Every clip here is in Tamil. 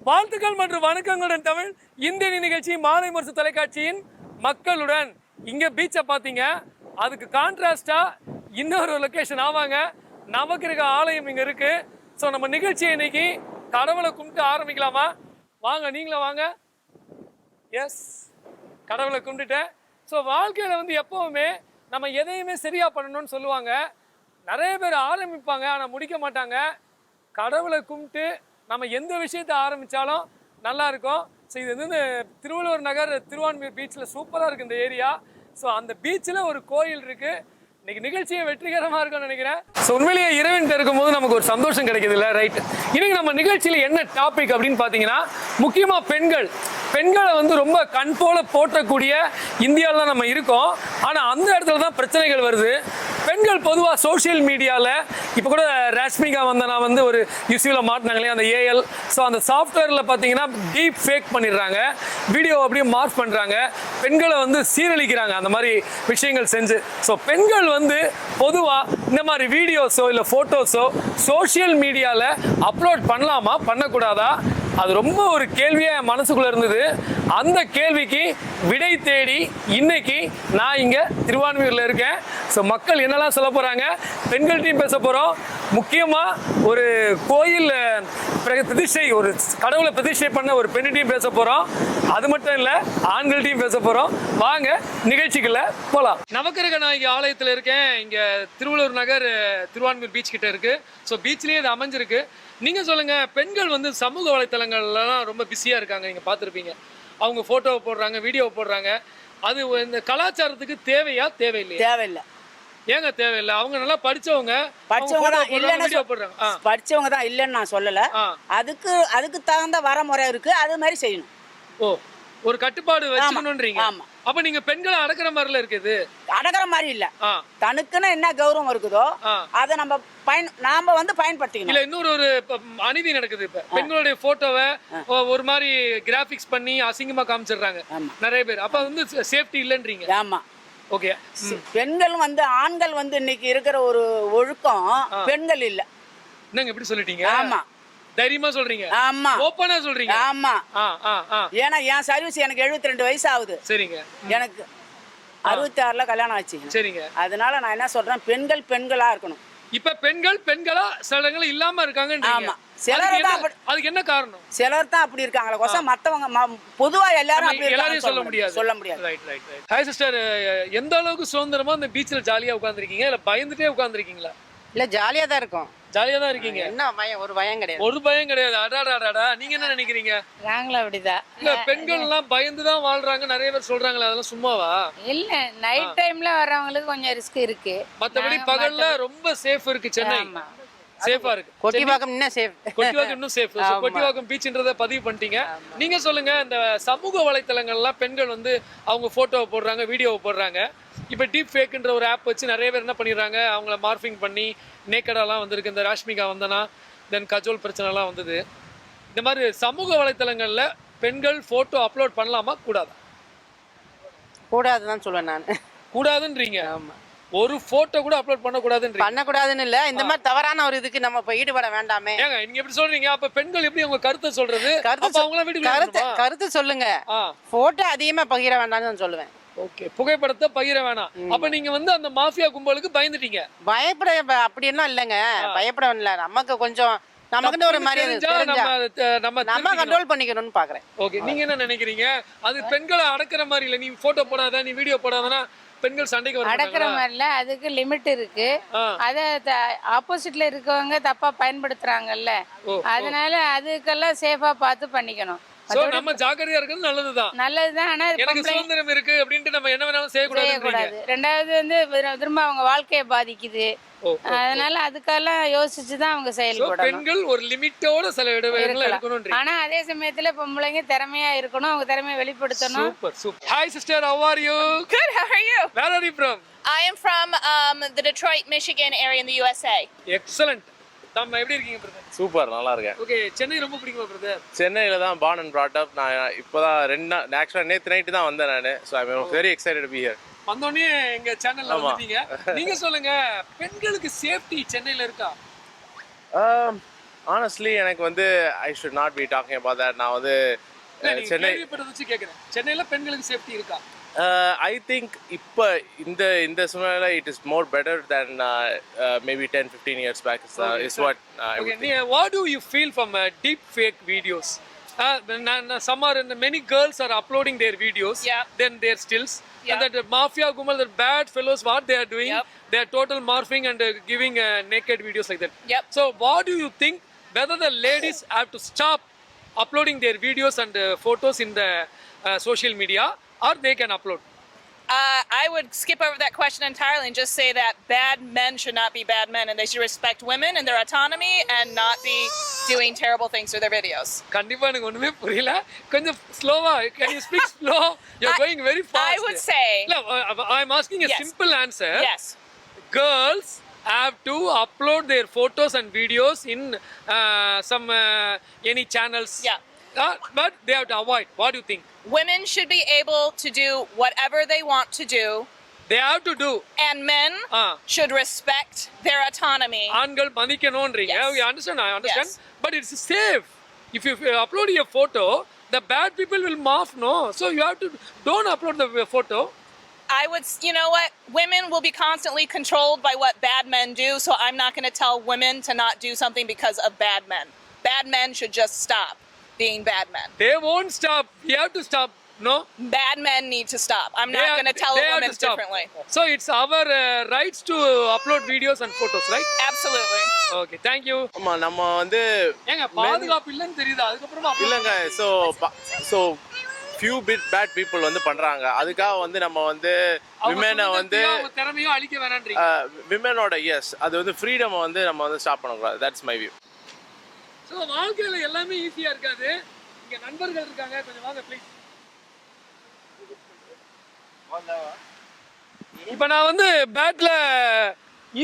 வாழ்த்துக்கள் மற்றும் வணக்கங்களுடன் தமிழ் இந்திய நிகழ்ச்சி மாலை முரசு தொலைக்காட்சியின் மக்களுடன். இங்க பீச்சை பார்த்தீங்க, அதுக்கு கான்ட்ராஸ்டா இன்னொரு லொகேஷன் ஆவாங்க நவக்கிரக ஆலயம் இங்க இருக்கு. ஸோ நம்ம நிகழ்ச்சியை இன்னைக்கு கடவுளை கும்பிட்டு ஆரம்பிக்கலாமா? வாங்க, நீங்களும் வாங்க. எஸ், கடவுளை கும்பிட்டுட்டேன். ஸோ வாழ்க்கையில் வந்து எப்போவுமே நம்ம எதையுமே சரியாக பண்ணணும்னு சொல்லுவாங்க. நிறைய பேர் ஆரம்பிப்பாங்க, ஆனால் முடிக்க மாட்டாங்க. கடவுளை கும்பிட்டு நம்ம எந்த விஷயத்தை ஆரம்பித்தாலும் நல்லா இருக்கும். ஸோ இது வந்து திருவள்ளுவர் நகர் திருவான்மியூர் பீச்சில் சூப்பராக இருக்குது இந்த ஏரியா. ஸோ அந்த பீச்சில் ஒரு கோயில் இருக்குது. இன்னைக்கு நிகழ்ச்சியை வெற்றிகரமாக இருக்கும்னு நினைக்கிறேன். ஸோ உண்மையிலேயே இறைவன்கிட்ட இருக்கும்போது நமக்கு ஒரு சந்தோஷம் கிடைக்குது இல்லை? ரைட். இன்னைக்கு நம்ம நிகழ்ச்சியில் என்ன டாபிக் அப்படின்னு பார்த்தீங்கன்னா, முக்கியமாக பெண்களை வந்து ரொம்ப கண் போல போற்றக்கூடிய இந்தியாவில் தான் நம்ம இருக்கோம். ஆனால் அந்த இடத்துல தான் பிரச்சனைகள் வருது. பெண்கள் பொதுவாக சோஷியல் மீடியாவில் இப்போ கூட ராஷ்மிகா வந்தனா வந்து ஒரு இஷ்யூவில் மாட்டினாங்களே அந்த ஏஎல். ஸோ அந்த சாஃப்ட்வேரில் பார்த்தீங்கன்னா டீப் ஃபேக் பண்ணிடுறாங்க, வீடியோ அப்படியே மார்க் பண்ணுறாங்க, பெண்களை வந்து சீரழிக்கிறாங்க அந்த மாதிரி விஷயங்கள் செஞ்சு. ஸோ பெண்கள் வந்து பொதுவாக இந்த மாதிரி வீடியோஸோ இல்லை ஃபோட்டோஸோ சோஷியல் மீடியாவில் அப்லோட் பண்ணலாமா பண்ணக்கூடாதா, அது ரொம்ப ஒரு கேள்வியாக என் மனசுக்குள்ளே இருந்தது. அந்த கேள்விக்கு விடை தேடி இன்னைக்கு நான் இங்கே திருவான்மியூரில் இருக்கேன். ஸோ மக்கள் என்னெல்லாம் சொல்ல போகிறாங்க, பெண்கள்கிட்டையும் பேச போகிறோம். முக்கியமாக ஒரு கோயில் பிரதிஷ்டை, ஒரு கடவுளை பிரதிஷ்டை பண்ண ஒரு பெண்ணிட்டையும் பேச போகிறோம். அது மட்டும் இல்லை, ஆண்கள்கிட்டையும் பேச போகிறோம். வாங்க நிகழ்ச்சிக்குள்ள போகலாம். நவக்கிரக நாயகி ஆலயத்தில் இருக்கேன். இங்கே திருவள்ளுவர் நகர் திருவான்மியூர் பீச் கிட்ட இருக்குது. ஸோ பீச்லேயே இது அமைஞ்சிருக்கு. நீங்கள் சொல்லுங்கள், பெண்கள் வந்து சமூக வலைத்தளங்கள்லாம் ரொம்ப பிஸியாக இருக்காங்க. நீங்கள் பார்த்துருப்பீங்க, அவங்க ஃபோட்டோவை போடுறாங்க, வீடியோவை போடுறாங்க. அது இந்த கலாச்சாரத்துக்கு தேவையா தேவையில்லையா? தேவையில்லை. ஏங்க தேவையில்லை? அவங்க நல்லா படிச்சவங்க தான் இல்லைன்னு நான் சொல்லலை. அதுக்கு தகுந்த வரமுறை இருக்கு, அது மாதிரி செய்யணும். ஓ, ஒரு கட்டுப்பாடு வச்சுக்கணும்ன்றீங்க. ஆமா. அப்ப நீங்க பெண்களை அடக்குற மாதிரில இருக்குது? அடக்குற மாதிரி இல்ல, தனக்குன்னு என்ன கௌரவம் இருக்குதோ அதை நாம வந்து பயன்படுத்திக்கணும். இல்ல, இன்னொரு ஒரு அநீதி நடக்குது. இப்ப பெண்களுடைய போட்டோவை ஒரு மாதிரி கிராபிக்ஸ் பண்ணி அசிங்கமா காமிச்சிடுறாங்க நிறைய பேர். அப்ப வந்து சேஃப்டி இல்லன்றீங்க? ஆமா. ஓகே. பெண்கள் வந்து ஆண்கள் வந்து இன்னைக்கு இருக்கிற ஒரு ஒழுக்கம் பெண்கள் இல்ல. என்னங்க இப்படி சொல்லிட்டீங்க? ஆமா, தைரியமா சொல்றீங்க? ஆமா, ஓபனா சொல்றீங்க? ஆமா. ஏன்னா என் சர்வீஸ் எனக்கு 72 வயசு ஆகுது. சரிங்க. எனக்கு 66ல கல்யாணம் ஆச்சு. சரிங்க. அதனால நான் என்ன சொல்றேன், பெண்களா இருக்கணும். இப்ப பெண்களா சில இடங்கள் இல்லாம இருக்காங்க. ஆமா, சிலர் தான். அதுக்கு என்ன காரணம்? சிலர் தான் அப்படி இருக்காங்களே கோச, மத்தவங்க பொதுவா எல்லாரும் அப்படி எல்லாரையும் சொல்ல முடியாது. Right right. ஹாய் சிஸ்டர், எந்த அளவுக்கு சுதந்திரமா இந்த பீச்ல ஜாலியா உட்கார்ந்திருக்கீங்க, இல்ல பயந்துட்டே உட்கார்ந்திருக்கீங்களா? இல்ல, ஜாலியா தான் இருக்கும். ஜாலியா தான் இருக்கீங்க? என்ன பயம்? ஒரு பயம் கிடையாது. ஒரு பயம் கிடையாது. அடாடாடா, நீங்க என்ன நினைக்கிறீங்க? நாங்களும் அப்படிதான். இல்ல, பெண்கள் எல்லாம் பயந்து தான் வாழ்றாங்க நிறைய பேர் சொல்றாங்களே, அதெல்லாம் சும்மாவா? இல்ல, நைட் டைம்ல வர்றவங்களுக்கு கொஞ்சம் ரிஸ்க் இருக்கு. மத்தபடி பகல்ல ரொம்ப சேஃப் இருக்கு. சென்னை சேஃபா இருக்கு. கொட்டிவாக்கம் இன்னும் சேஃப். கொட்டிவாக்கம் இன்னும் சேஃப். கொட்டிவாக்கம் பீச்ன்றத பதிவு பண்ணிட்டீங்க. நீங்க சொல்லுங்க, இந்த சமூக வலைத்தளங்கள்லாம் பெண்கள் வந்து அவங்க போட்டோவை போடுறாங்க, வீடியோவை போடுறாங்க. இப்போ டீப் ஃபேக்ன்ற ஒரு ஆப் வச்சு நிறைய பேர் என்ன பண்ணிடுறாங்க, அவங்கள மார்ஃபிங் பண்ணி நேக்கடாலாம் வந்திருக்கு. இந்த ராஷ்மிகா வந்தனா, தென் கஜோல் பிரச்சனைலாம் வந்தது. இந்த மாதிரி சமூக வலைத்தளங்களில் பெண்கள் ஃபோட்டோ அப்லோட் பண்ணலாமா கூடாதா? கூடாதுதான் சொல்லுவேன் நான். கூடாதுன்றீங்க? ஆமாம். ஒரு ஃபோட்டோ கூட அப்லோட் பண்ணக்கூடாதுன்னு இல்லை. இந்த மாதிரி தவறான ஒரு இதுக்கு நம்ம இப்போ ஈடுபட வேண்டாமே. ஏங்க நீங்க எப்படி சொல்றீங்க? அப்ப பெண்கள் எப்படி அவங்க கருத்தை சொல்றது? கருத்து சொல்லுங்க, ஃபோட்டோ அதிகமாக பகிர வேண்டாம்னு சொல்லுவேன். ஓகே, புகைப்படத்தை பகிர வேணாம். அப்ப நீங்க வந்து அந்த மாஃபியா கும்பலுக்கு பயந்துட்டீங்க? பயப்பட அப்படின்னா இல்லைங்க, பயப்பட இல்லை. நமக்கு கொஞ்சம் நமக்கு ஒரு மாதிரி நம்ம கண்ட்ரோல் பண்ணிக்கணும்னு பாக்குறேன். ஓகே, நீங்க என்ன நினைக்கிறீங்க? அது பெண்களை அடக்குற மாதிரி இல்ல? நீ போட்டோ போடாத, நீ வீடியோ போடாதனா பெண்கள் சண்டைக்கு வர அடக்குற மாதிரி இல்ல, அதுக்கு லிமிட் இருக்கு. அத ஆப்போசிட்ல இருக்கவங்க தப்பா பயன்படுத்துறாங்கல்ல, அதனால அதுக்கெல்லாம் சேஃபா பார்த்து பண்ணிக்கணும். நம்ம ஜாக்கிரதையா இருக்கிறது நல்லதுதான். ஆனா எனக்கு சுதந்திரம் இருக்கு அப்படின்ட்டு நம்ம என்ன வேணாலும் செய்யக்கூடாது. ரெண்டாவது வந்து திரும்ப அவங்க வாழ்க்கையை பாதிக்குது. அதனால அதுக்கெல்லாம் யோசிச்சுதான் அவங்க செயல்படணும். பெண்கள் ஒரு லிமிட்டோட சில இடங்களை இருக்கணும். ஆனா அதே சமயத்துல பொம்பளைங்க திறமையா இருக்கணும், அவங்க திறமையை வெளிப்படுத்தணும். Super super. Hi sister, how are you? Good, how are you? Where are you from? I am from the Detroit, Michigan area in the USA. Excellent. நம்ம எப்படி இருக்கீங்க பிரதர்? சூப்பர், நல்லா இருக்கேன். ஓகே, சென்னை ரொம்ப பிடிக்குமா பிரதர்? சென்னையில தான் born and brought up. நான் இப்போதான் ஆக்சுவலாக நேற்று நைட்டு தான் வந்தேன் நான். So I am very excited to be here. வந்தோடனே எங்க சேனல்ல வந்துட்டீங்க. நீங்க சொல்லுங்க, பெண்களுக்கு சேஃப்டி சென்னையில இருக்கா? ஆனஸ்ட்லி எனக்கு வந்து I should not be talking about that. நான் வந்து சென்னை கேள்விப்பட்டதை வச்சு கேட்குறேன். சென்னையில் பெண்களுக்கு சேஃப்டி இருக்கா? ஐ திங்க் இப்போ இந்த சூழ்நிலை it is more better than maybe 10-15 years back is what I would think. What do you feel from deep fake videos? Some are many girls are uploading their videos, Yeah. then their stills, Yeah. and that the mafia gumal, the bad fellows, what they are doing, Yep. they are total morphing and giving naked videos like that. Yep. So what do you think, whether the ladies have to stop uploading their videos and photos in the social media, or they can upload? I would skip over that question entirely and just say that bad men should not be bad men and they should respect women and their autonomy and not be doing terrible things through their videos. கண்டிப்பா எனக்கு ஒண்ணுமே புரியல. கொஞ்சம் ஸ்லோவா, can you speak slow? You're going very fast. I would say No, I'm asking a Yes. simple answer. yes. Girls have to upload their photos and videos in some any channels. Yeah. But they have to avoid. What do you think? Women should be able to do whatever they want to do They have to do. and men should respect their autonomy. ஆண்கள் மதிக்கணும்ன்றீங்க. Yes. I understand. Yes. But it's safe. If you upload your photo, the bad people will morph, no? So you have to don't upload the photo. I would, you know what? Women will be constantly controlled by what bad men do, so I'm not going to tell women to not do something because of bad men. Bad men should just stop being bad men. They won't stop. We have to stop, no? Bad men need to stop. I'm not going to tell they have women to stop. differently. So it's our rights to upload videos and photos, right? Absolutely. Okay, thank you. ஆமா நம்ம வந்து ஏங்க பாதுகாப்பு இல்லைன்னு தெரியுது, அதுக்கப்புறமா இல்லைங்க. ஸோ ஃபியூ பேட் பீப்புள் வந்து பண்றாங்க. அதுக்காக வந்து நம்ம வந்து விமனை வந்து திறமையும் அழிக்க வேணான்றீங்க. விமனோட அது வந்து ஃப்ரீடம் வந்து நம்ம வந்து ஸ்டாப் பண்ணக்கூடாது. That's my view. ஸோ வாழ்க்கையில் எல்லாமே ஈஸியாக இருக்காது. இங்கே நண்பர்கள் இருக்காங்க, கொஞ்சம் வாங்க ப்ளீஸ். இப்போ நான் வந்து பேட்டில்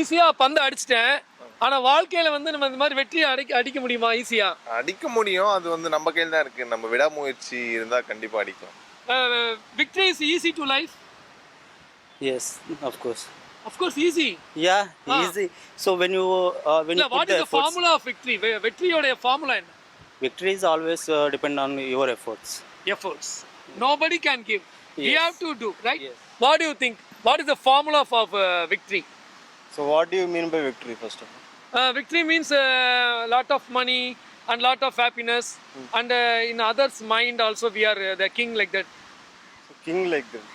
ஈஸியாக பந்து அடிச்சிட்டேன். ஆனால் வாழ்க்கையில் வந்து நம்ம இந்த மாதிரி வெற்றியை அடிக்க முடியுமா ஈஸியாக? அடிக்க முடியும். அது வந்து நம்ம கையில் தான் இருக்குது. நம்ம விடாமுயற்சி இருந்தால் கண்டிப்பாக அடிக்கலாம். Victory is easy to life? Yes, of course. Of course, easy. Yeah, easy. So when you What put is the the formula of victory? வெற்றியோட formula என்ன? victory is always depend on your efforts. Efforts. Nobody can give. We Yes. have to do, right? Yes. What do you think? What is the formula of victory? So what do you mean by victory first of all? Victory means a lot of money and lot of happiness, and in others' mind also we are the king like that. So king like that.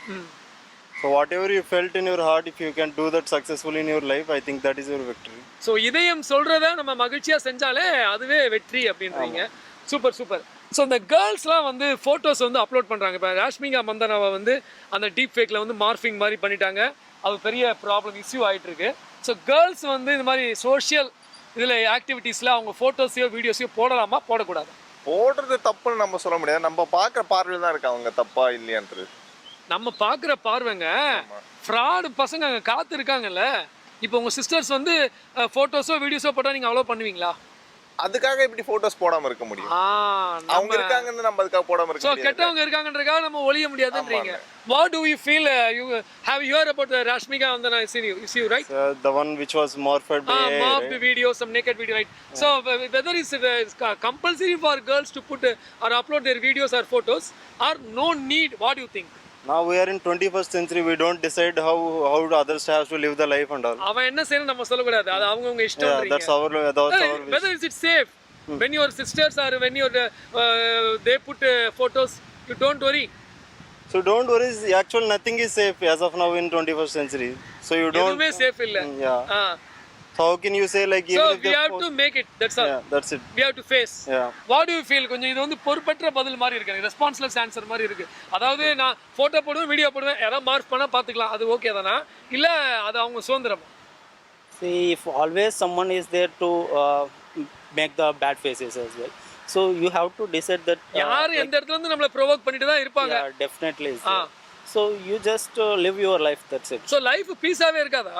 So whatever you felt in your heart, if you can do that successfully in your life, I think that is your victory. So இதயம் சொல்கிறத நம்ம மகிழ்ச்சியாக செஞ்சாலே அதுவே வெற்றி அப்படின்றீங்க. Super super. ஸோ இந்த கேர்ள்ஸ்லாம் வந்து ஃபோட்டோஸ் வந்து அப்லோட் பண்ணுறாங்க. இப்போ ராஷ்மிகா மந்தனாவை வந்து அந்த டீப் ஃபேக்கில் வந்து மார்ஃபிங் மாதிரி பண்ணிட்டாங்க. அது பெரிய ப்ராப்ளம் இஷ்யூ ஆகிட்டுருக்கு. ஸோ கேர்ள்ஸ் வந்து இந்த மாதிரி சோஷியல் இதில் ஆக்டிவிட்டீஸில் அவங்க ஃபோட்டோஸையோ வீடியோஸையோ போடலாமா போடக்கூடாது? போடுறது தப்புன்னு நம்ம சொல்ல முடியாது. நம்ம பார்க்குற பார்வையில் தான் இருக்கு அவங்க தப்பா இல்லையான்றது. நம்ம பார்க்குற பார்வைங்க. ஃப்ராடு பசங்க அங்கே காத்து இருக்காங்கல்ல. இப்போ உங்கள் சிஸ்டர்ஸ் வந்து ஃபோட்டோஸோ வீடியோஸோ போட்டால் நீங்கள் அவ்வளோ பண்ணுவீங்களா? அதுக்காக எப்படி போட்டோஸ் போடாம இருக்க முடியும்? அவங்க இருக்காங்கன்னு நம்ம அதுக்காக போடாம இருக்க முடியாது. சோ கெட்டவங்க இருக்காங்கன்றதுக்காக நம்ம ஒளிய முடியாதுன்றீங்க. What do you feel? You have you heard about the Rashmika Vandana issue, right? The one which was morphed by mobbed video, some naked video, right? So whether it's compulsory for girls to put or upload their videos or photos or no need, what do you think? Now we are in 21st century. We don't decide how others have to live the life and all. அவன் என்ன செய்யணும் நம்ம சொல்ல கூடாது. அது அவங்கவங்க இஷ்டம்ன்றீங்க. That's our wish. Whether is it safe when your sisters or when your they put photos, you don't worry. So don't worry. Actually, nothing is safe as of now in 21st century. So you don't. எதுவுமே சேஃப் இல்ல. Yeah. So how can you say like so we have to make it, that's all. Yeah, that's it. We have to face. Yeah. What do you feel? கொஞ்சம் இது வந்து பொறுப்பற்ற பதில் மாதிரி இருக்கு. ரெஸ்பான்ஸ்லெஸ் ஆன்சர் மாதிரி இருக்கு. அதாவது நான் போட்டோ போடுவேன், வீடியோ போடுவேன், ஏதாவது மார்க் பண்ணா பாத்துக்கலாம். அது ஓகே தானா? இல்ல அது அவங்க சுதந்திரமா? See, if always someone is there to make the bad faces as well. So you have to decide that யார் எந்த இடத்துல இருந்து நம்மள ப்ரோவோக் பண்ணிட்டு தான் இருப்பாங்க. Yeah, definitely is there. So you just live your life, that's it. So life பீஸாவே இருக்காதா?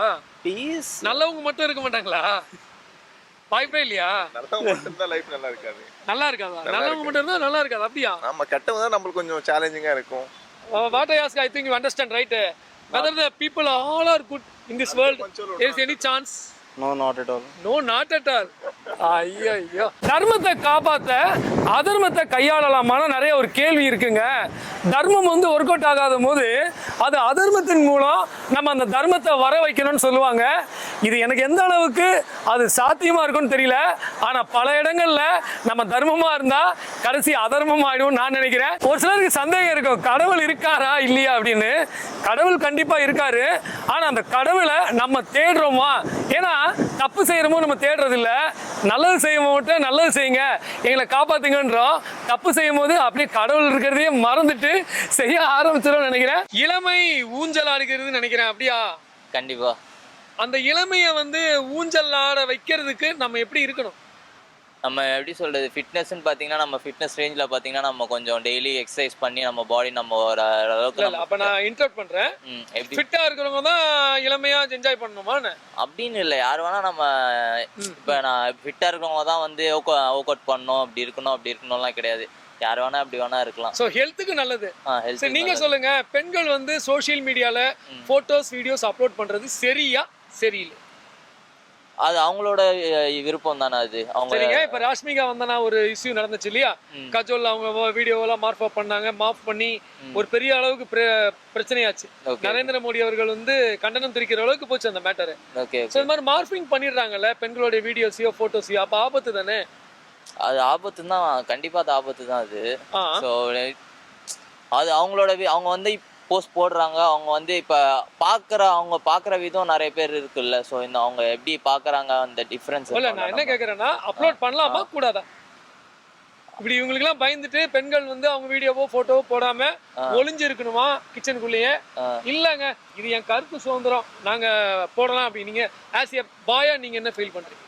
Peace. நல்லவங்க மட்டும் இருக்க மாட்டாங்களா? வாய்ப்பே இல்லையா? நல்லவங்க மட்டும் தான் லைஃப் நல்லா இருக்காது. நல்லா இருக்காதா? நல்லவங்க மட்டும் இருந்தா நல்லா இருக்காது. அப்படியா? ஆமா, கெட்டவங்க தான் நமக்கு கொஞ்சம் சேலஞ்சிங்கா இருக்கும். What I ask, I think you understand, right? Whether the people all are good in this world, there is any chance? No, not at all. No not at all. ஐயோ, தர்மத்தை காப்பாற்ற அதர்மத்தை கையாளலாமான நிறைய ஒரு கேள்வி இருக்குங்க. தர்மம் வந்து ஒர்க் அவுட் ஆகாத போது அது அதர்மத்தின் மூலம் நம்ம அந்த தர்மத்தை வர வைக்கணும்னு சொல்லுவாங்க. இது எனக்கு எந்த அளவுக்கு அது சாத்தியமா இருக்கும்னு தெரியல. ஆனா பல இடங்கள்ல நம்ம தர்மமா இருந்தா கடைசி அதர்மம் ஆயிடும் நான் நினைக்கிறேன். ஒரு சிலருக்கு சந்தேகம் இருக்கும், கடவுள் இருக்காரா இல்லையா அப்படின்னு. கடவுள் கண்டிப்பா இருக்காரு. ஆனா அந்த கடவுளை நம்ம தேடுறோமா? ஏன்னா தப்பு செய்யறமோ நம்ம தேடுறது இல்ல, நல்லது செய்யும் போது நல்லது செய்யுங்க, எங்களை காப்பாத்துங்கன்றோம். தப்பு செய்யும் போது அப்படியே கடவுள் இருக்கிறதையே மறந்துட்டு செய்ய ஆரம்பிச்சிடும் நினைக்கிறேன். இளமை ஊஞ்சல் ஆடுகிறது நினைக்கிறேன். அப்படியா? கண்டிப்பா. அந்த இளமையை வந்து ஊஞ்சல் ஆட வைக்கிறதுக்கு நம்ம எப்படி இருக்கணும்? நம்ம எப்படி சொல்றது, ஃபிட்னஸ்ன்னு பார்த்தீங்கன்னா நம்ம ஃபிட்னஸ் ரேஞ்சில் பார்த்தீங்கன்னா நம்ம கொஞ்சம் டெய்லி எக்ஸசைஸ் பண்ணி நம்ம பாடி நம்ம ஒரு அளவுக்கு. அப்ப நான் இன்டர்ப்ட் பண்றேன். எப்படி ஃபிட்டா இருக்கிறவங்க தான் இளமையா என்ஜாய் பண்ணணுமா அப்படின்னு இல்லை, யார் வேணா நம்ம இப்போ நான் ஃபிட்டாக இருக்கிறவங்க தான் வந்து ஒர்க் அவுட் பண்ணணும், அப்படி இருக்கணும்லாம் கிடையாது. யார் வேணா அப்படி வேணா இருக்கலாம். ஸோ ஹெல்த்துக்கு நல்லது. ஹெல்த் நீங்க சொல்லுங்க, பெண்கள் வந்து சோஷியல் மீடியால போட்டோஸ் வீடியோஸ் அப்லோட் பண்றது சரியா சரியில்லை? அது அவங்களோட விருப்பம் தானே. அது அவங்க சரிங்க. இப்ப ராஷ்மிகா வந்தனா ஒரு இஷ்யூ நடந்துச்சு இல்லையா? கஜோல் அவங்க வீடியோவெல்லாம் மார்ஃப் பண்ணாங்க, மார்ஃப் பண்ணி ஒரு பெரிய அளவுக்கு பிரச்சனையாச்சு. நரேந்திர மோடி அவர்கள் வந்து கண்டனம் தெரிவிக்கிற அளவுக்கு போச்சு அந்த மேட்டர். ஓகே. ஸோ இந்த மாதிரி மார்ஃபிங் பண்ணிடுறாங்கல்ல பெண்களுடைய வீடியோஸையோ போட்டோஸையோ, அப்ப ஆபத்து தானே? அது ஆபத்து தான், கண்டிப்பா அது ஆபத்து தான் அது. ஸோ அது அவங்களோட அவங்க வந்து போஸ்ட் போடுறாங்க. அவங்க வந்து இப்போ அவங்க பார்க்குற விதம் நிறைய பேர் இருக்குல்ல. ஸோ இந்த அவங்க எப்படி பார்க்குறாங்க அந்த டிஃப்ரென்ஸ். இல்லை, நான் என்ன கேட்குறேன்னா அப்லோட் பண்ணலாமா கூடாதா? இப்படி இவங்களுக்குலாம் பயந்துட்டு பெண்கள் வந்து அவங்க வீடியோவோ போட்டோவோ போடாம ஒளிஞ்சு இருக்கணுமா கிச்சனுக்குள்ளேயே? இல்லைங்க, இது என் கருத்து சுதந்திரம், நாங்க போடலாம் அப்படி. நீங்க ஆஸ் எ பாயா நீங்க என்ன ஃபீல் பண்றீங்க?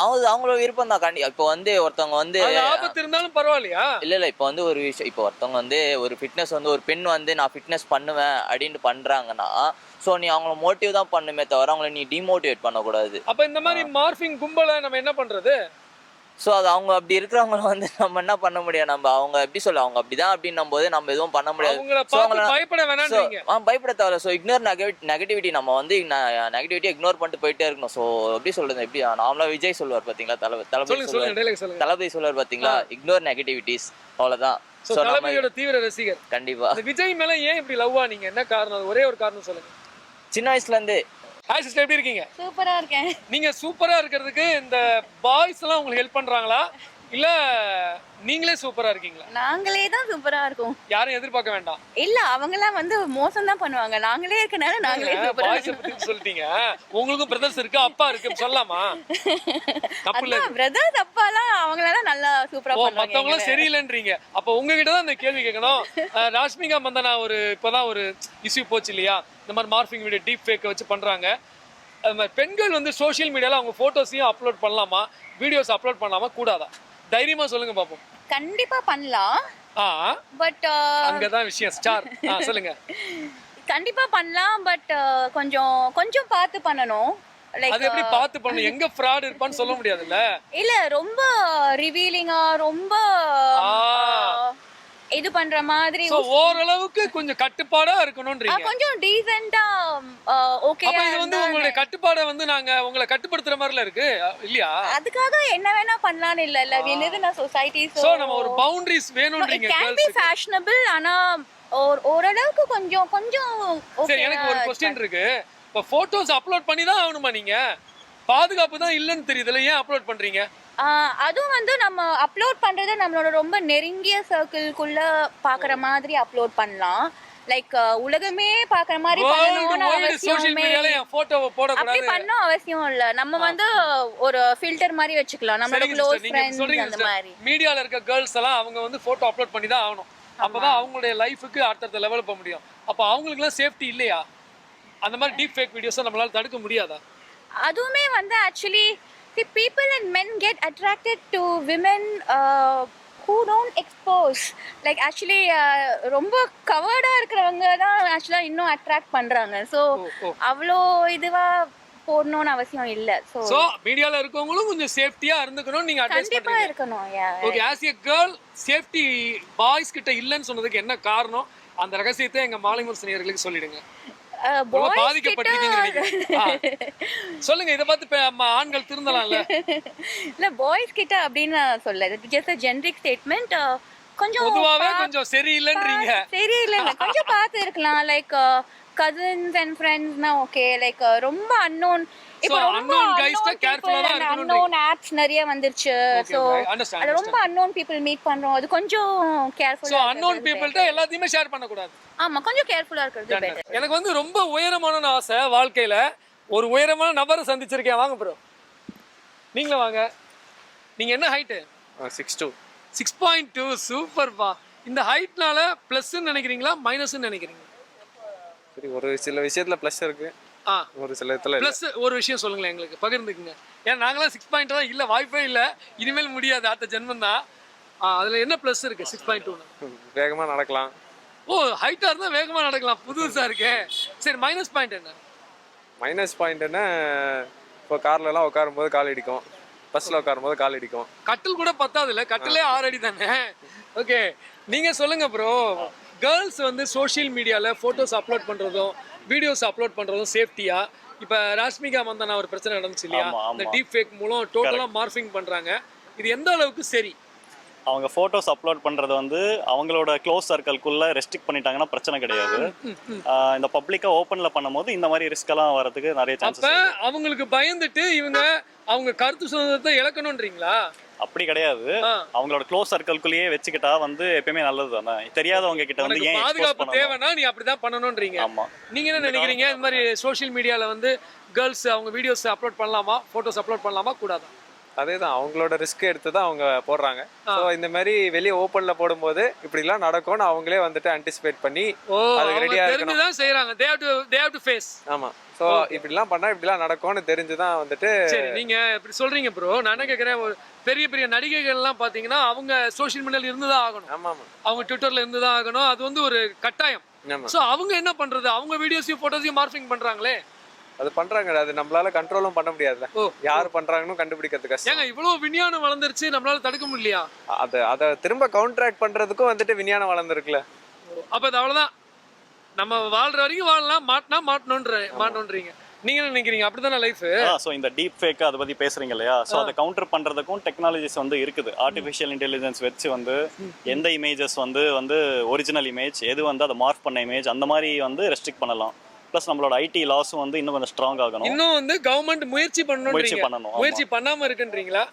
அவங்களோட விருப்பம் தான். இப்போ வந்து ஒருத்தவங்க வந்து ஆபத்து இருந்தாலும் பரவாயில்லையா? இல்ல இப்போ வந்து ஒரு விஷயம், இப்போ ஒருத்தவங்க வந்து ஒரு ஃபிட்னஸ் வந்து ஒரு பெண் வந்து நான் ஃபிட்னஸ் பண்ணுவேன் அப்படின்னு பண்றாங்கன்னா, ஸோ நீ அவங்கள மோட்டிவ் தான் பண்ணுமே தவிர அவங்கள நீ டிமோட்டிவேட் பண்ணக்கூடாது. அப்ப இந்த மாதிரி மார்ஃபிங் கும்பலை நம்ம என்ன பண்றது? ஸோ அது அவங்க அப்படி இருக்கிறவங்கள வந்து நம்ம என்ன பண்ண முடியும்? நம்ம அவங்க எப்படி சொல்ல, அவங்க அப்படிதான் அப்படின்னும் போது நம்ம எதுவும் பண்ண முடியாது. பயப்பட வேணாம், பயப்பட தேவை. ஸோ இக்னோர் நெகட்டிவிட்டி, நம்ம வந்து நெகட்டிவிட்டி இக்னோர் பண்ணிட்டு போயிட்டே இருக்கணும். ஸோ எப்படி சொல்றது, எப்படி நார்மலா விஜய் சொல்லுவார் பாத்தீங்களா, தளபதி சொல்லுவார் பாத்தீங்களா, இக்னோர் நெகட்டிவிட்டிஸ், அவ்வளவுதான். ஸோ தளபதியோட தீவிர ரசிகர். கண்டிப்பா. விஜய் மேல ஏன் இப்படி லவ்வா நீங்க? என்ன காரணம்? ஒரே ஒரு காரணம் சொல்லுங்க. சின்ன வயசுல இருந்தே. ஹாய் சிஸ்டர், எப்படி இருக்கீங்க? சூப்பரா இருக்கேன். நீங்க சூப்பரா இருக்கிறதுக்கு இந்த பாய்ஸ் எல்லாம் உங்களுக்கு ஹெல்ப் பண்றாங்களா இல்ல நீங்களே சூப்பரா இருக்கீங்களா? நாங்களே தான் சூப்பரா இருக்கோம். யாரும் எதிர்பார்க்க வேண்டாம். இல்ல, அவங்க எல்லாம் வந்து மோசம் தான் பண்ணுவாங்க. நாங்களே இருக்கனால நாங்களே சூப்பரா இருக்கோம். சொல்லிட்டீங்க. உங்களுக்கும் பிரதர்ஸ் இருக்கு, அப்பா இருக்கு, சொல்லலாமா? தப்பு இல்ல. பிரதர்ஸ் அப்பாலாம் அவங்களால நல்லா சூப்பரா பண்ணுவாங்க. மத்தவங்க சரியில்லைன்றீங்க. அப்ப உங்ககிட்ட தான் இந்த கேள்வி கேட்கணும். ராஷ்மிகா மந்தனா இப்பதான் ஒரு இஷ்யூ போச்சு இல்லையா? இந்த மாதிரி மார்ஃபிங் வீடியோ டீப் ஃபேக் வச்சு பண்றாங்க. அது மாதிரி பெண்கள் வந்து சோஷியல் மீடியால அவங்க போட்டோஸையும் அப்லோட் பண்ணலாமா, வீடியோஸ் அப்லோட் பண்ணலாமா கூடாதா? தைரியமா சொல்லுங்க பாப்போம். கண்டிப்பா பண்ணலாம். பட் அங்கதான் விஷயம் ஸ்டார். சொல்லுங்க. கண்டிப்பா பண்ணலாம், பட் கொஞ்சம் பார்த்து பண்ணணும். அது எப்படி பார்த்து பண்ணணும்? எங்க ஃப்ராட் இருப்பான்னு சொல்ல முடியாதுல்ல. இல்ல, ரொம்ப ரிவீலிங்கா ரொம்ப இது பண்ற மாதிரி ஓரளவுக்கு கொஞ்சம் கட்டுப்பாடா இருக்கணும்ன்றீங்க. கொஞ்சம் டீசென்ட்டா ஓகே. அப்ப இது வந்து உங்களுடைய கட்டுப்பாடை வந்து நாங்க உங்களை கட்டுப்படுத்துற மாதிரில இருக்கு இல்லையா? அதுக்காக என்ன வேணா பண்ணலாம்னு இல்ல. we live in a society, so நம்ம ஒரு boundaries வேணும்ன்றீங்க. it can be fashionable, ஆனா ஓரளவுக்கு கொஞ்சம் ஓகே. சரி, எனக்கு ஒரு क्वेश्चन இருக்கு. இப்ப போட்டோஸ் அப்லோட் பண்ணி தான் ஆகணுமா? நீங்க பாதுகாப்பு தான் இல்லன்னு தெரியுதுல, ஏன் அப்லோட் பண்றீங்க? அதுவும் வந்து நம்ம அப்லோட் பண்றது நம்மளோட ரொம்ப நெருங்கிய சர்க்கிள்குள்ள பாக்குற மாதிரி அப்லோட் பண்ணலாம். லைக் உலகமே பாக்குற மாதிரி பண்ணணும்னு அவசியம் இல்ல. நம்ம வந்து ஒரு ஃபில்டர் மாதிரி வச்சுக்கலாம், நம்மளோட க்ளோஸ் ஃப்ரெண்ட்ஸ் அந்த மாதிரி. மீடியால இருக்க கேர்ள்ஸ் எல்லாம் அவங்க வந்து போட்டோ அப்லோட் பண்ணி தான் ஆகணும். அப்பதான் அவங்களுடைய லைஃபுக்கு அடுத்த லெவல் போக முடியும். அப்ப அவங்களுக்கு எல்லாம் சேஃப்டி இல்லையா? அந்த மாதிரி டீப் ஃபேக் வீடியோஸ் நம்மளால தடுக்க முடியாதா? அதுவுமே வந்து actually people and men get attracted to women who don't expose. Like actually ரொம்ப கவர்டா இருக்கிறவங்க தான் ஆக்சுவலா இன்னும் அட்ராக்ட் பண்றாங்க. ஸோ அவ்வளோ இதுவா போடணும்னு அவசியம் இல்ல. ஸோ மீடியால இருக்கவங்களும் கொஞ்சம் சேஃப்டியா இருந்துக்கணும் நீங்க அட்வைஸ் பண்றீங்க. கண்டிப்பா இருக்கணும். Okay, as a girl safety boys கிட்ட இல்லன்னு சொன்னதுக்கு என்ன காரணம்? அந்த ரகசியத்தை எங்க மாலை முரசனியர்களுக்கு சொல்லிடுங்க. பாய்ஸ் பாதிக்கப்பட்டிருக்கீங்க நினைக்கிறேன். சொல்லுங்க, இதை பார்த்து ஆண்கள் திருந்தலாம்ல? இல்ல பாய்ஸ் கிட்ட அப்படின்னு நான் சொல்ல, ஜஸ்ட் a generic statement. கொஞ்சம் பொதுவாவே கொஞ்சம் சரியில்லைன்றீங்க. சரியில்லை, கொஞ்சம் பார்த்து இருக்கலாம். லைக் கசின்ஸ் அண்ட் ஃப்ரெண்ட்ஸ்னா ஓகே. லைக் ரொம்ப அன்னோன், இப்போ ரொம்ப அன்னோன் ஆப்ஸ் நிறைய வந்துருச்சு. ஸோ அது ரொம்ப அன்னோன் பீப்புள் மீட் பண்றோம், அது கொஞ்சம் கேர்ஃபுல்லா. ஸோ அன்னோன் பீப்புள்கிட்ட எல்லாத்தையுமே ஷேர் பண்ணக்கூடாது. ஆமா, கொஞ்சம் கேர்ஃபுல்லா இருக்கிறது பெட்டர். எனக்கு வந்து ரொம்ப உயரமான ஆசை வாழ்க்கையில, ஒரு உயரமான நபரை சந்திச்சிருக்கேன். வாங்க ப்ரோ, நீங்களும் வாங்க. நீங்க என்ன ஹைட்டு? 6'2". 6.2. சூப்பர்ப்பா. இந்த ஹைட்னால ப்ளஸ்ன்னு நினைக்கிறீங்களா மைனஸ்ன்னு நினைக்கிறீங்க? சரி, ஒரு சில விஷயத்துல ப்ளஸ் இருக்கு, ஒரு சில இடத்துல ப்ளஸ் ஒரு விஷயம் சொல்லுங்களேன் எங்களுக்கு, பகிர்ந்துக்குங்க. ஏன்னா நாங்களாம் 6 தான், இல்லை வாய்ப்பே இல்லை, இனிமேல் முடியாது, அடுத்த ஜென்மம் தான். அதில் என்ன ப்ளஸ் இருக்கு 6.2னா? வேகமாக நடக்கலாம். ஓ, ஹைட்டாக இருந்தால் வேகமாக நடக்கலாம், புதுசாக இருக்கே. சரி, மைனஸ் பாயிண்ட் என்ன? மைனஸ் பாயிண்ட் என்ன, இப்போ கார்லலாம் உட்காரும்போது கால் இடிக்கும், பஸ்ஸில் உட்காரும்போது கால் இடிக்கும். கட்டில் கூட பத்தாது இல்லை, கட்டிலே 6 அடி தானே. ஓகே, நீங்கள் சொல்லுங்கள் ப்ரோ. கேர்ள்ஸ் வந்து சோஷியல் மீடியாவில் ஃபோட்டோஸ் அப்லோட் பண்ணுறதும் வீடியோஸ் அப்லோட் பண்ணுறதும் சேஃப்டியா? இப்போ ராஷ்மிகா மந்தனா ஒரு பிரச்சனை நடந்துச்சு இல்லையா, இந்த டீப் ஃபேக் மூலம் டோட்டலாக மார்ஃபிங் பண்ணுறாங்க, இது எந்த அளவுக்கு சரி? அவங்க ஃபோட்டோஸ் அப்லோட் பண்ணுறது வந்து அவங்களோட க்ளோஸ் சர்க்கிள்குள்ளே ரெஸ்ட்ரிக்ட் பண்ணிட்டாங்கன்னா பிரச்சனை கிடையாது. இந்த பப்ளிக்காக ஓப்பனில் பண்ணும்போது இந்த மாதிரி ரிஸ்கெல்லாம் வரதுக்கு நிறைய சான்சஸ். அப்போ அவங்களுக்கு பயந்துட்டு இவங்க அவங்க கருத்து சுதந்திரத்தை இழக்கணுன்றீங்களா? அப்படி கிடையாது, அவங்களோட க்ளோஸ் சர்க்கிள்குள்ளேயே வச்சுக்கிட்டா வந்து எப்பயுமே நல்லது தானே. தெரியாதவங்க கிட்ட வந்து ஏன் பாதுகாப்பு தேவைன்னா நீ அப்படிதான் பண்ணணும்ன்றீங்க. ஆமா, நீங்க என்ன நினைக்கிறீங்க? இந்த மாதிரி சோஷியல் மீடியால வந்து கேர்ள்ஸ் அவங்க வீடியோஸ் அப்லோட் பண்ணலாமா, போட்டோஸ் அப்லோட் பண்ணலாமா கூடாதா? அதே தான், அவங்களோட ரிஸ்க் எடுத்து தான் அவங்க போடுறாங்க. ஸோ இந்த மாதிரி வெளியே ஓப்பன்ல போடும்போது இப்படிலாம் நடக்கும்னு அவங்களே வந்துட்டு ஆன்டிசிபேட் பண்ணி அதுக்கு ரெடியாக தெரிஞ்சு தான் செய்றாங்க. they have to face. ஆமா, ஸோ இப்படிலாம் பண்ணா இப்படிலாம் நடக்கும்னு தெரிஞ்சு தான் வந்துட்டு. சரி, நீங்க இப்படி சொல்றீங்க ப்ரோ. நான் என்ன கேட்குறேன், ஒரு பெரிய பெரிய நடிகைகள்லாம் பார்த்தீங்கன்னா அவங்க சோஷியல் மீடியால இருந்து தான் ஆகணும். ஆமா ஆமா, அவங்க ட்விட்டர்ல இருந்து தான் ஆகணும், அது வந்து ஒரு கட்டாயம். ஸோ அவங்க என்ன பண்றது? அவங்க வீடியோஸையும் போட்டோஸையும் மார்ஃபிங் பண்றாங்களே. அது பண்றாங்க, அது நம்மளால கண்ட்ரோலும் பண்ண முடியாதுல்ல. யார் பண்றாங்கன்னு கண்டுபிடிக்கிறது கஷ்டம். ஏங்க இவ்வளவு விஞ்ஞானம் வளர்ந்துருச்சு, நம்மளால தடுக்க முடியலையா? அதை திரும்ப கவுண்டராக்ட் பண்றதுக்கும் வந்துட்டு விஞ்ஞானம் வளர்ந்துருக்குல்ல. அப்ப அது அவ்வளவுதான், நம்ம வாழ்ற வரைக்கும் வாழலாம், மாட்டினா மாட்டணுன்றீங்க. நீங்க என்ன நினைக்கிறீங்க? அப்படிதானே லைஃப்? ஸோ இந்த டீப் ஃபேக் அதை பற்றி பேசுறீங்க இல்லையா, ஸோ அதை கவுண்டர் பண்ணுறதுக்கும் டெக்னாலஜிஸ் வந்து இருக்குது. ஆர்டிஃபிஷியல் இன்டெலிஜென்ஸ் வச்சு வந்து எந்த இமேஜஸ் வந்து ஒரிஜினல் இமேஜ், எது வந்து அதை மார்க் பண்ண இமேஜ், அந்த மாதிரி வந்து ரெஸ்ட்ரிக்ட் பண்ணலாம். ப்ளஸ் நம்மளோட ஐடி லாஸும் வந்து இன்னும் கொஞ்சம் ஸ்ட்ராங் ஆகணும். இன்னும் வந்து கவர்மெண்ட் முயற்சி பண்ணணும். முயற்சி பண்ணாம இருக்குன்றீங்களா?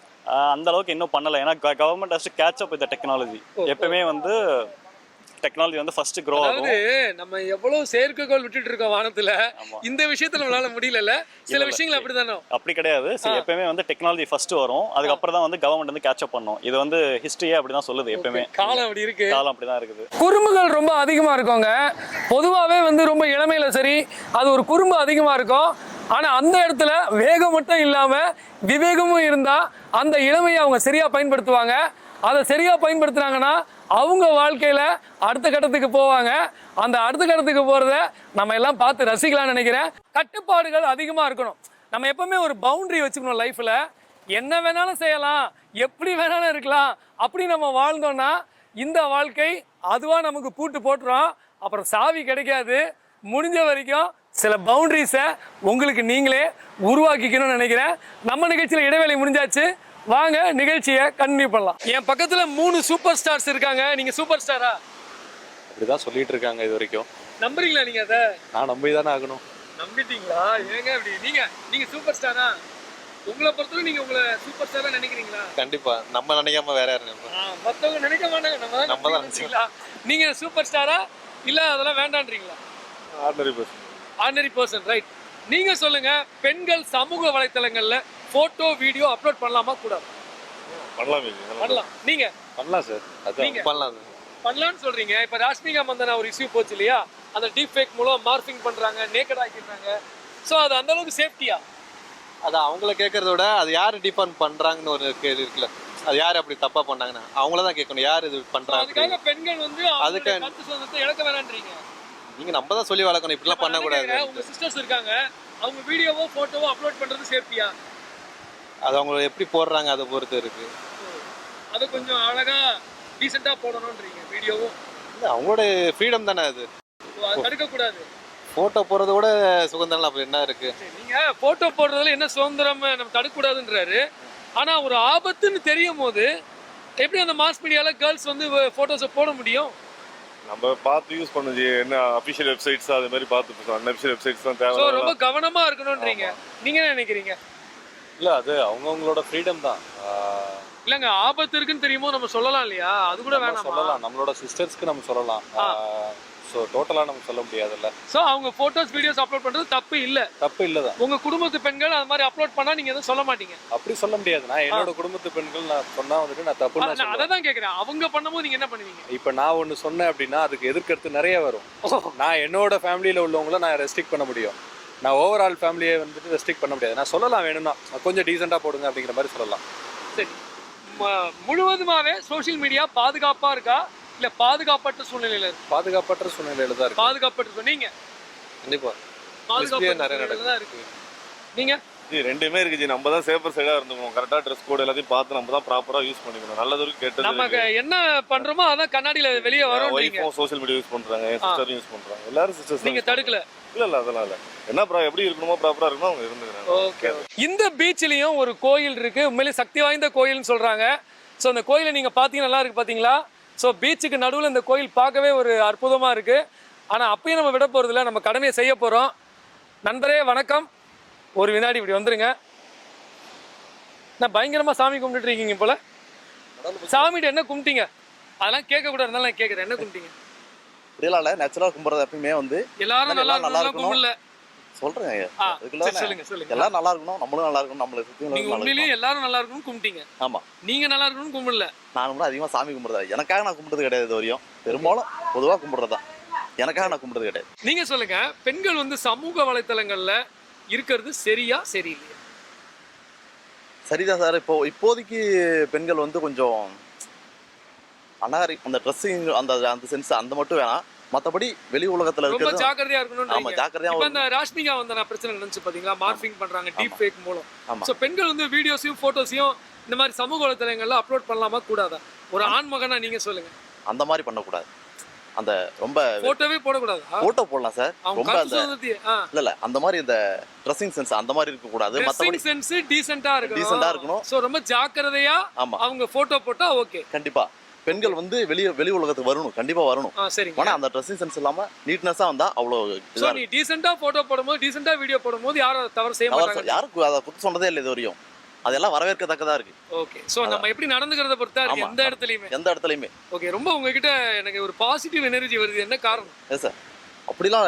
அந்த அளவுக்கு இன்னும் பண்ணல. ஏன்னா government has to catch up with the technology. எப்பவுமே வந்து டெக்னாலஜி வந்து ஃபர்ஸ்ட் க்ரோ ஆகும். நம்ம எவ்வளவு செயற்கைக்கோள் விட்டுட்டு இருக்கோம் வானத்துல, இந்த விஷயத்துல நம்மளால முடியல. சில விஷயங்கள் அப்படிதானே? அப்படி கிடையாது. எப்பவுமே வந்து டெக்னாலஜி ஃபர்ஸ்ட் வரும், அதுக்கப்புறம் தான் வந்து கவர்மெண்ட் வந்து கேட்ச் அப் பண்ணும். இது வந்து ஹிஸ்டரியே அப்படிதான் சொல்லுது. எப்பவுமே காலம் அப்படி இருக்கு, காலம் அப்படிதான் இருக்குது. குறும்புகள் ரொம்ப அதிகமா இருக்கோங்க. பொதுவாகவே வந்து ரொம்ப இளமையில சரி, அது ஒரு குறும்பு அதிகமா இருக்கும். ஆனா அந்த இடத்துல வேகம் மட்டும் இல்லாம விவேகமும் இருந்தா அந்த இளமையை அவங்க சரியா பயன்படுத்துவாங்க. அதை சரியா பயன்படுத்துனாங்கன்னா அவங்க வாழ்க்கையில அடுத்த கட்டத்துக்கு போவாங்க. அந்த அடுத்த கட்டத்துக்கு போறத நம்ம எல்லாம் பார்த்து ரசிக்கலாம்னு நினைக்கிறேன். கட்டுப்பாடுகள் அதிகமா இருக்கணும். நம்ம எப்பவுமே ஒரு பவுண்டரி வச்சுக்கணும். லைஃப்ல என்ன வேணாலும் செய்யலாம், எப்படி வேணாலும் இருக்கலாம், அப்படி நம்ம வாழ்ந்தோம்னா இந்த வாழ்க்கை அதுவா நமக்கு பூட்டு போட்டுரும். அப்புறம் சாவி கிடைக்காது. முடிஞ்ச வரைக்கும் சில பவுண்டரிஸை உங்களுக்கு நீங்களே உருவாக்கிக்கணும்னு நினைக்கிறேன். நம்ம நிகழ்ச்சியில் இடைவேளை முடிஞ்சாச்சு, வாங்க நிகழ்ச்சியை கண்டினியூ பண்ணலாம். என் பக்கத்துல 3 சூப்பர் ஸ்டார்ஸ் இருக்காங்க. நீங்க சூப்பர் ஸ்டாரா? அப்படிதான் சொல்லிட்டு இருக்காங்க இது வரைக்கும். நம்புறீங்களா நீங்க? அதை நான் நம்பி தானே ஆகணும். நம்பிட்டீங்களா? ஏங்க அப்படி? நீங்க சூப்பர் ஸ்டாரா? உங்களை பொறுத்தவரை நீங்க உங்களை சூப்பர் ஸ்டாரா நினைக்கிறீங்களா? கண்டிப்பா, நம்ம நினைக்காம வேற யாரு நினைப்பா? மத்தவங்க நினைக்க மாட்டாங்க, நம்ம தான் நினைச்சீங்களா? நீங்க சூப்பர் ஸ்டாரா இல்ல அதெல்லாம் வேண்டான்றீங்களா? Ordinary person, right. நீங்க சொல்லுங்க, பெண்கள் சமூக வலைத்தளங்கள்ல போட்டோ வீடியோ அப்லோட் பண்ணலாமா கூடாது? பண்ணலாம். நீங்க பண்ணலாம் சார், அது பண்ணலாம்னு சொல்றீங்க. இப்ப ராஷ்மிகா மந்தனா ஒரு இஷ்யூ போச்சு இல்லையா, அந்த டீப் ஃபேக் மூலம் மார்ஃபிங் பண்றாங்க, நேக்கட் ஆக்கிடுறாங்க. சோ அது அந்த அளவுக்கு சேஃப்டியா? அது அவங்கள கேட்கறத விட அது யாரு டிஃபைன் பண்றாங்கன்னு ஒரு கேள்வி இருக்குல்ல. அது யாரு அப்படி தப்பா பண்ணாங்கன்னா அவங்கள தான் கேட்கணும், யார் இது பண்றாங்க. அதுக்காக பெண்கள் வந்து அதுக்கு கருத்து சுதந்திரத்தை இழக்க வேணான்றீங்க. நீங்க நம்ம தான் சொல்லி வளர்க்கணும், இப்படிலாம் பண்ண கூடாது. உங்க சிஸ்டர்ஸ் இருக்காங்க, அவங்க வீடியோவோ போட்டோவோ அப்லோட் பண்றது சேஃப்டியா? அது அவங்க எப்படி போடுறாங்க அதை பொறுத்து இருக்கு. அது கொஞ்சம் அழகா டீசெண்டா போடணும்ன்றீங்க வீடியோவும். அவங்களோட ஃப்ரீடம் தானே அது. தடுக்க கூடாது. ஃபோட்டோ போகிறத விட சுதந்திரம் அப்படி என்ன இருக்கு? நீங்க போட்டோ போடுறதுல என்ன சுதந்திரம் நம்ம தடுக்கக்கூடாதுன்றாரு. ஆனா ஒரு ஆபத்துன்னு தெரியும் போது எப்படி அந்த மாஸ் மீடியால கேர்ள்ஸ் வந்து போட்டோஸை போட முடியும்? நம்ம பார்த்து யூஸ் பண்ணுது என்ன அஃபிஷியல் வெப்சைட்ஸ் அது மாதிரி பார்த்து அன்அஃபிஷியல் வெப்சைட்ஸ் தான் தேவை. ஸோ ரொம்ப கவனமா இருக்கணும்ன்றீங்க. நீங்க என்ன நினைக்கிறீங்க? இல்லை, அது அவங்கவுங்களோட ஃப்ரீடம் தான். இல்லங்க, ஆபத்து இருக்குன்னு தெரியுமோ நம்ம சொல்லலாம் இல்லையா? அது கூட வேணாம் சொல்லலாம், நம்மளோட சிஸ்டர்ஸ்க்கு நம்ம சொல்லலாம். ஸோ டோட்டலாக நம்ம சொல்ல முடியாதுல்ல. ஸோ அவங்க போட்டோஸ் வீடியோஸ் அப்லோட் பண்றது தப்பு இல்லை. தப்பு இல்லை தான். உங்க குடும்பத்து பெண்கள் அது மாதிரி அப்லோட் பண்ணா நீங்க எதுவும் சொல்ல மாட்டீங்க? அப்படி சொல்ல முடியாது. நான் என்னோட குடும்பத்து பெண்கள் நான் சொன்னா வந்துட்டு நான் தப்பு நான் அதை தான் கேட்குறேன். அவங்க பண்ணும்போது நீங்க என்ன பண்ணுவீங்க? இப்போ நான் ஒன்று சொன்னேன் அப்படின்னா அதுக்கு எதிர்க்கருத்து நிறைய வரும். நான் என்னோட ஃபேமிலியில் உள்ளவங்கள நான் ரெஸ்ட்ரிக்ட் பண்ண முடியும். நான் ஓவரால் ஃபேமிலியை வந்துட்டு ரெஸ்ட்ரிக்ட் பண்ண முடியாது. நான் சொல்லலாம், வேணும்னா கொஞ்சம் டீசெண்டாக போடுங்க அப்படிங்கிற மாதிரி சொல்லலாம். சரி, முழுவதுமாவே சோஷியல் மீடியா பாதுகாப்பா இருக்கா இல்ல பாதுகாப்பற்ற சூழ்நிலையில இருக்கு? பாதுகாப்பற்ற சூழ்நிலையில தான் இருக்கு. பாதுகாப்பற்ற சொன்னீங்க. கண்டிப்பா பாதுகாப்பற்ற நிறைய சூழ்நிலையில தான் இருக்கு. நீங்க ரெண்டுமே இருக்கு ஜி. நம்ம தான் சேஃபர் சைடா இருந்துக்கணும். கரெக்டா ட்ரெஸ் கோட் எல்லாத்தையும் பார்த்து நம்ம தான் ப்ராப்பரா யூஸ் பண்ணிக்கணும். நல்லது கெட்டது நமக்கு என்ன பண்றோமோ அதான் கண்ணாடியில வெளியே வரும். நீங்க சோஷியல் மீடியா யூஸ் பண்றாங்க, சிஸ்டரும் யூஸ் பண்றாங்க, எல்லாரும் சிஸ்டர்ஸ். நீங்க தடுக்கல? இல்ல அதெல்லாம் இல்ல. என்ன எப்படி இருக்கணுமோ ப்ராப்பரா இருக்கணும் அவங்க இருந்துக்கிறாங்க. ஓகே. இந்த பீச்லயும் ஒரு கோயில் இருக்கு. உண்மையிலேயே சக்தி வாய்ந்த கோயில்னு சொல்றாங்க. ஸோ அந்த கோயிலை நீங்க பாத்தீங்கன்னா நல்லா இருக்கு பாத்தீங்களா? ஸோ பீச்சுக்கு நடுவில் இந்த கோயில் பார்க்கவே ஒரு அற்புதமா இருக்கு. ஆனா அப்பயும் நம்ம விட போறது இல்லை, நம்ம கடமையை செய்ய போறோம். நண்பரே வணக்கம். ஒரு வினாடி இப்படி வந்துருங்க. நான் பயங்கரமா சாமி கும்பிட்டு இருக்கீங்க போல. சாமிகிட்ட என்ன கும்பிட்டீங்க? அதெல்லாம் கேட்க கூட இருந்தாலும் நான் கேட்கறேன், என்ன கும்பிட்டீங்க? அப்படியெல்லாம் இல்லை, நேச்சுரலாக கும்பிட்றது எப்பயுமே வந்து எல்லாரும் நல்லா கும்பிடல சொல்றேன். சொல்லுங்க சொல்லுங்க. எல்லாரும் நல்லா இருக்கணும், நம்மளும் நல்லா இருக்கணும், நம்மளை சுற்றி நீங்க உண்மையிலேயே எல்லாரும் நல்லா இருக்கணும்னு கும்பிட்டீங்க? ஆமா, நீங்க நல்லா இருக்கணும்னு கும்பிடல. நான் கூட அதிகமாக சாமி கும்பிடுறதா எனக்காக நான் கும்பிடுறது கிடையாது. இது வரையும் பெரும்பாலும் பொதுவாக கும்பிடுறது தான், எனக்காக நான் கும்பிடுறது கிடையாது. நீங்க சொல்லுங்க, பெண்கள் வந்து சமூக வலைத்தளங்கள்ல இருக்கிறது சரியா சரியில்லையா? சரிதான் சார். இப்போதைக்கு பெண்கள் வந்து கொஞ்சம் அனாரி அந்த ட்ரெஸ்ஸிங் அந்த அந்த சென்ஸ் அந்த மட்டும் வேணாம். மற்றபடி வெளி உலகத்துல ரொம்ப இருக்கிறது ஜாக்கிரதையா இருக்கணும். ஆமா, ஜாக்கிரதையா. இப்ப அந்த ராஷ்மிகா வந்து நான் பிரச்சனை நினைச்சு பாத்தீங்களா, மார்பிங் பண்றாங்க டீப் ஃபேக் மூலம். ஆமா. சோ பெண்கள் வந்து வீடியோஸையும் போட்டோஸையும் இந்த மாதிரி சமூக வலைத்தளங்கள்ல அப்லோட் பண்ணலாமா கூடாதா? ஒரு ஆண் மகனா நீங்க சொல்லுங்க. அந்த மாதிரி பண்ணக்கூடாது. அந்த ரொம்ப போட்டோவே போடக்கூடாது. போட்டோ போடலாம் சார். ரொம்ப அந்த இல்ல அந்த மாதிரி இந்த ட்ரெஸ்ஸிங் சென்ஸ் அந்த மாதிரி இருக்க கூடாது. மத்தபடி சென்ஸ் டீசென்ட்டா இருக்கணும். சோ ரொம்ப ஜாக்கிரதையா அவங்க போட்டோ போட்டா ஓகே. கண்டிப்பா பெண்கள் வந்து வெளி உலகத்துக்கு வரணும், கண்டிப்பா வரணும். சரிங்க. ஆனா அந்த ட்ரெஸ்ஸிங் சென்ஸ் இல்லாம நீட்னஸா வந்தா அவ்வளவு. சோ நீ டீசென்ட்டா போட்டோ போடும்போது டீசென்ட்டா வீடியோ போடும்போது யாரும் தவறு செய்ய மாட்டாங்க. யாருக்கு அத குத்து சொன்னதே இல்லை இது வரையும். அதெல்லாம் வரவேற்கத்தக்கதா இருக்கு. ஓகே. சோ நம்ம எப்படி நடந்துக்கிறத பொறுத்தா இருக்கு எந்த இடத்துலயுமே. ஓகே. ரொம்ப உங்ககிட்ட எனக்கு ஒரு பாசிட்டிவ் எனர்ஜி வருது. என்ன காரணம்? எஸ் சார், அப்படிலாம்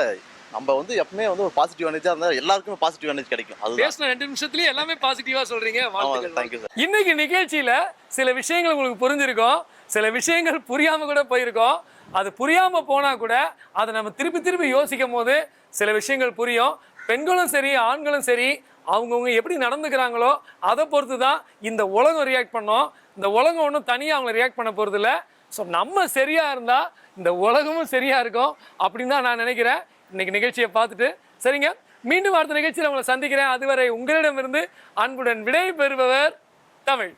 நம்ம வந்து எப்பவுமே வந்து ஒரு பாசிட்டிவ் எனர்ஜியா இருந்தா எல்லாருக்குமே பாசிட்டிவ் எனர்ஜி கிடைக்கும். அது பேசின 2 நிமிஷத்துலயே எல்லாமே பாசிட்டிவா சொல்றீங்க. வாழ்த்துக்கள். Thank you sir. இன்னைக்கு நிகழ்ச்சியில சில விஷயங்கள் உங்களுக்கு புரிஞ்சிருக்கும், சில விஷயங்கள் புரியாம கூட போயிருக்கோம். அது புரியாம போனா கூட அதை நம்ம திருப்பி யோசிக்கும் போது சில விஷயங்கள் புரியும். பெண்களும் சரி ஆண்களும் சரி அவங்கவுங்க எப்படி நடந்துக்கிறாங்களோ அதை பொறுத்து தான் இந்த உலகம் ரியாக்ட் பண்ணோம். இந்த உலகம் ஒன்றும் தனியாக அவங்கள ரியாக்ட் பண்ண போகிறது இல்லை. ஸோ நம்ம சரியாக இருந்தால் இந்த உலகமும் சரியாக இருக்கும் அப்படின்னு தான் நான் நினைக்கிறேன். இன்னைக்கு நிகழ்ச்சியை பார்த்துட்டு சரிங்க, மீண்டும் அடுத்த நிகழ்ச்சியில் உங்களை சந்திக்கிறேன். அதுவரை உங்களிடமிருந்து அன்புடன் விடை பெறுபவர் தமிழ்.